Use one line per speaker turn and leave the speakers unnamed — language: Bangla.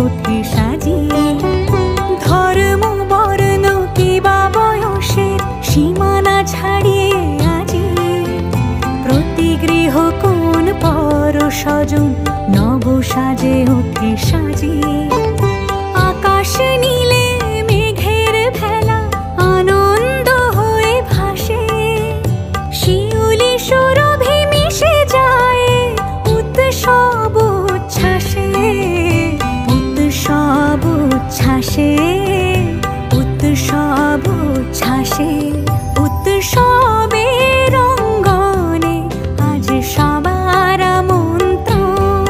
ওঠে সাজিয়ে। ধর্ম বর্ণ কিবা বয়সের সীমানা ছাড়িয়ে আজি প্রতি গৃহ কোন পর স্বজন নব সাজে ওঠে সাজিয়ে। আকাশ নীলে মেঘের ভেলা আনন্দ হয়ে ভাসে, শিউলি সুরভি মিশে যায় উৎসব উচ্ছ্বাসে। উৎসব উচ্ছ্বাসে, উৎসব উচ্ছ্বাসে, উৎসবের অঙ্গনে আজ সবার আমন্ত্রণ।